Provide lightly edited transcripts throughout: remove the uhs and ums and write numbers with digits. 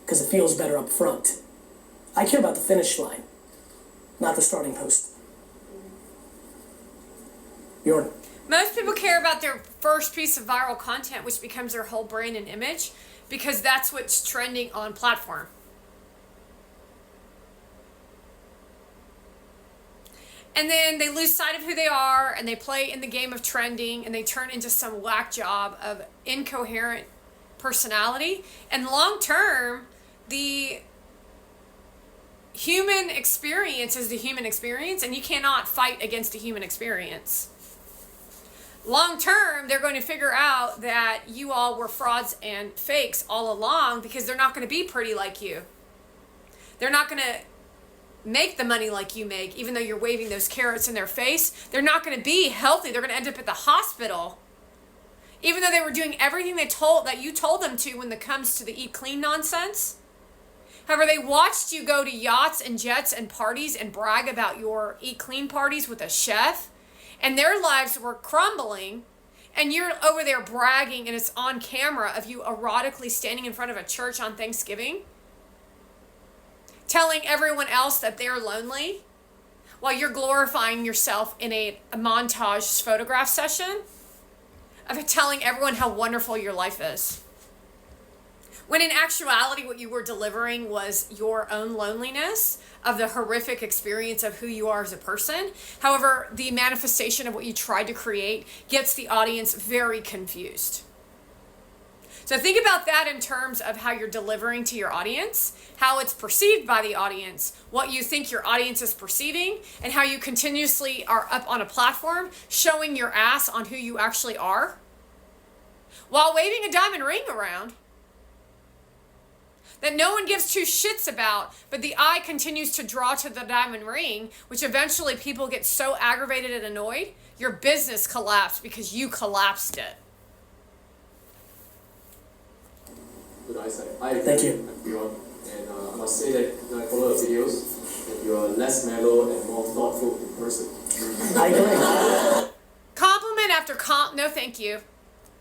because it feels better up front. I care about the finish line, not the starting post. Bjorn. Most people care about their first piece of viral content, which becomes their whole brand and image, because that's what's trending on platform. And then they lose sight of who they are, and they play in the game of trending, and they turn into some whack job of incoherent personality. And long term, the human experience is the human experience, and you cannot fight against the human experience. Long term, they're going to figure out that you all were frauds and fakes all along, because they're not going to be pretty like you. They're not going to make the money like you make, even though you're waving those carrots in their face. They're not going to be healthy. They're going to end up at the hospital, even though they were doing everything that you told them to when it comes to the eat clean nonsense. However, they watched you go to yachts and jets and parties and brag about your eat clean parties with a chef, and their lives were crumbling, and you're over there bragging, and it's on camera of you erotically standing in front of a church on Thanksgiving, telling everyone else that they're lonely, while you're glorifying yourself in a montage photograph session of telling everyone how wonderful your life is. When in actuality, what you were delivering was your own loneliness of the horrific experience of who you are as a person. However, the manifestation of what you tried to create gets the audience very confused. So think about that in terms of how you're delivering to your audience, how it's perceived by the audience, what you think your audience is perceiving, and how you continuously are up on a platform showing your ass on who you actually are, while waving a diamond ring around that no one gives two shits about, but the eye continues to draw to the diamond ring, which eventually people get so aggravated and annoyed, your business collapsed because you collapsed it. Good eyesight. Hi, Thank you. I'm Bjorn. And I must say that when I follow your videos, that you are less mellow and more thoughtful in person. I agree. Compliment after no thank you.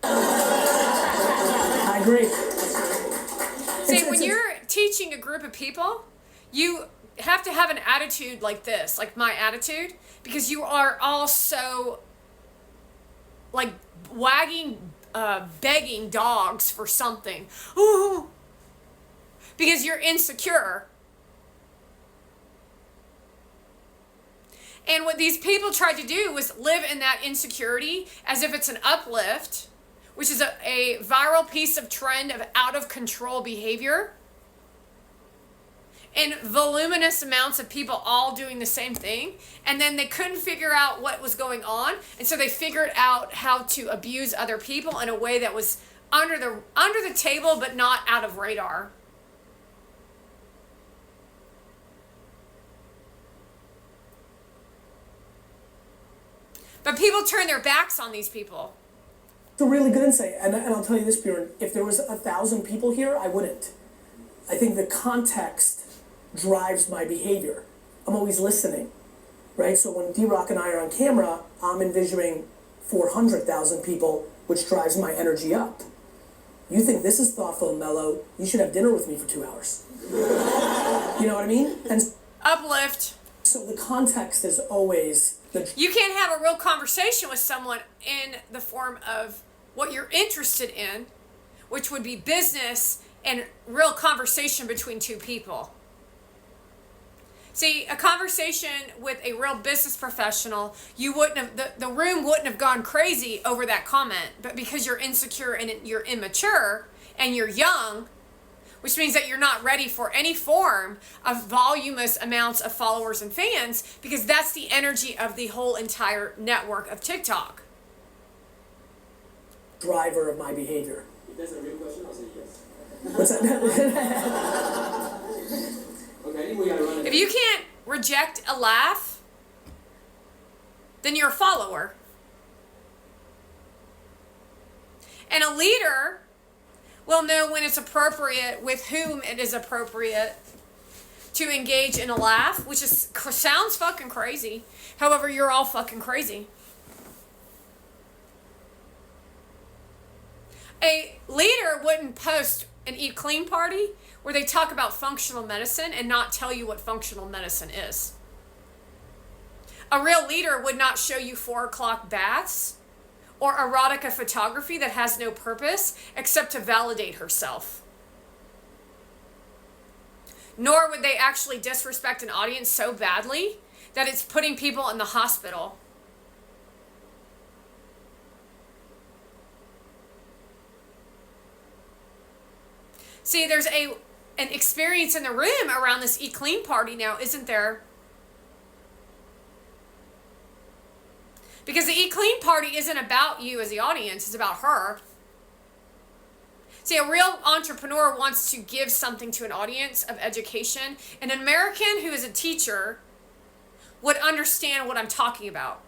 I agree. See, when you're teaching a group of people, you have to have an attitude like this, like my attitude, because you are all so like begging dogs for something. Ooh, because you're insecure. And what these people tried to do was live in that insecurity as if it's an uplift, which is a viral piece of trend of out of control behavior. And voluminous amounts of people all doing the same thing. And then they couldn't figure out what was going on. And so they figured out how to abuse other people in a way that was under the table, but not out of radar. But people turn their backs on these people. It's a really good insight. And I'll tell you this, Bjorn, if there was 1,000 people here, I wouldn't. I think the context drives my behavior. I'm always listening, right? So when D-Rock and I are on camera, I'm envisioning 400,000 people, which drives my energy up. You think this is thoughtful and mellow, you should have dinner with me for 2 hours. You know what I mean? And Uplift. so the context is always You can't have a real conversation with someone in the form of what you're interested in, which would be business and real conversation between two people. See, a conversation with a real business professional, you wouldn't have, the room wouldn't have gone crazy over that comment, but because you're insecure and you're immature and you're young, which means that you're not ready for any form of voluminous amounts of followers and fans, because that's the energy of the whole entire network of TikTok. driver of my behavior. If that's a real question, I'll say yes. What's that? Okay, anyway, I run If you can't reject a laugh, then you're a follower. And a leader will know when it's appropriate, with whom it is appropriate to engage in a laugh, which sounds fucking crazy. However, you're all fucking crazy. A leader wouldn't post an Eat Clean party where they talk about functional medicine and not tell you what functional medicine is. A real leader would not show you 4 o'clock baths or erotica photography that has no purpose except to validate herself. Nor would they actually disrespect an audience so badly that it's putting people in the hospital. See, there's an experience in the room around this Eat Clean party now, isn't there? Because the Eat Clean party isn't about you as the audience, it's about her. See, a real entrepreneur wants to give something to an audience of education. An American who is a teacher would understand what I'm talking about.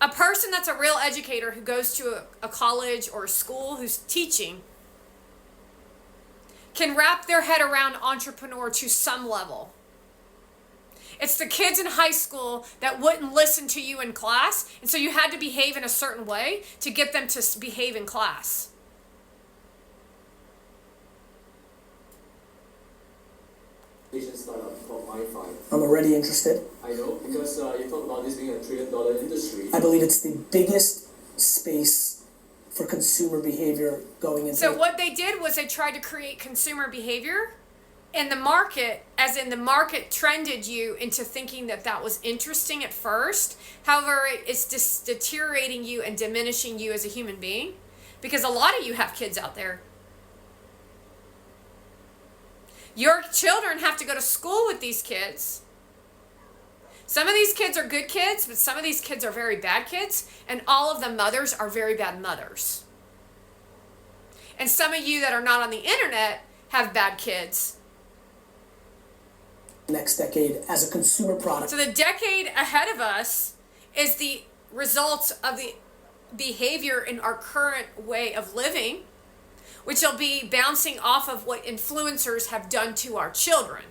A person that's a real educator who goes to a college or a school who's teaching can wrap their head around entrepreneur to some level. It's the kids in high school that wouldn't listen to you in class, and so you had to behave in a certain way to get them to behave in class. Asian startup called MiFi. I'm already interested. I know, because you talk about this being a $1 trillion industry. I believe it's the biggest space for consumer behavior going into. So what they did was they tried to create consumer behavior in the market, as in the market trended you into thinking that that was interesting at first. However, it's just deteriorating you and diminishing you as a human being, because a lot of you have kids out there. Your children have to go to school with these kids. Some of these kids are good kids, but some of these kids are very bad kids, and all of the mothers are very bad mothers. And some of you that are not on the internet have bad kids. Next decade as a consumer product. So the decade ahead of us is the results of the behavior in our current way of living, which will be bouncing off of what influencers have done to our children.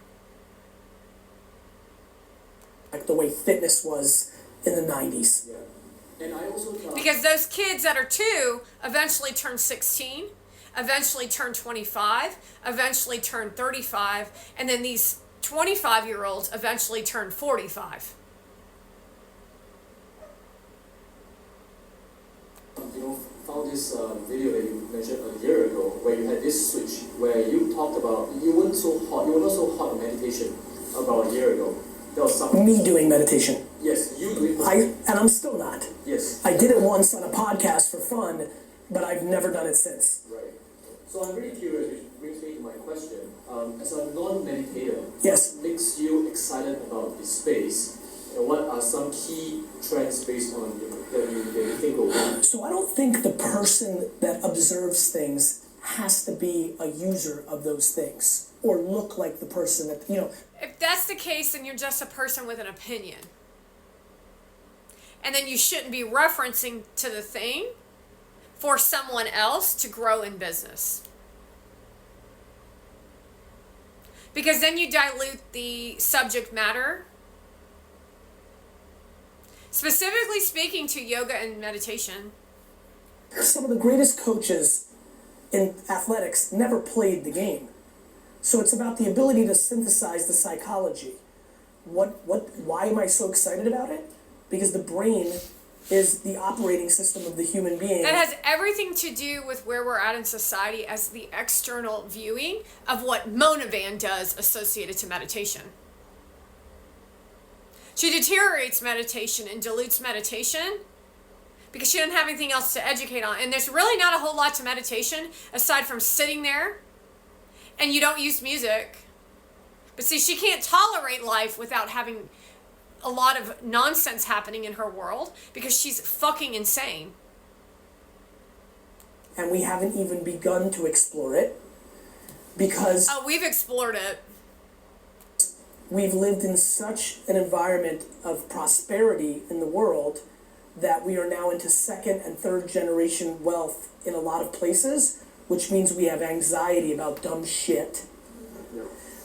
Like the way fitness was in the 90s. Yeah. And I also Because those kids that are 2 eventually turn 16, eventually turn 25, eventually turn 35, and then these 25-year-olds eventually turn 45. Found this video that you mentioned a year ago, where you had this switch, where you talked about, you were not so hot on meditation about a year ago. There was something. Me doing meditation. Yes, you do it. And I'm still not. Yes. I did it once on a podcast for fun, but I've never done it since. Right. So I'm really curious, which brings me to my question. As a non-meditator, Yes. what makes you excited about this space? And what are some key trends based on that you think will work? So I don't think the person that observes things has to be a user of those things or look like the person that, If that's the case, then you're just a person with an opinion. And then you shouldn't be referencing to the thing for someone else to grow in business. Because then you dilute the subject matter. Specifically speaking to yoga and meditation. some of the greatest coaches in athletics never played the game. So it's about the ability to synthesize the psychology. Why am I so excited about it? Because the brain is the operating system of the human being. That has everything to do with where we're at in society as the external viewing of what Mona Van does associated to meditation. She deteriorates meditation and dilutes meditation because she doesn't have anything else to educate on. And there's really not a whole lot to meditation aside from sitting there and you don't use music. But see, she can't tolerate life without having a lot of nonsense happening in her world because she's fucking insane. And we haven't even begun to explore it because Oh, we've explored it. we've lived in such an environment of prosperity in the world that we are now into second and third generation wealth in a lot of places, which means we have anxiety about dumb shit.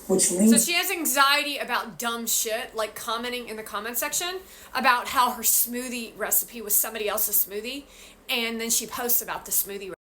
Which leads So she has anxiety about dumb shit, like commenting in the comment section about how her smoothie recipe was somebody else's smoothie. and then she posts about the smoothie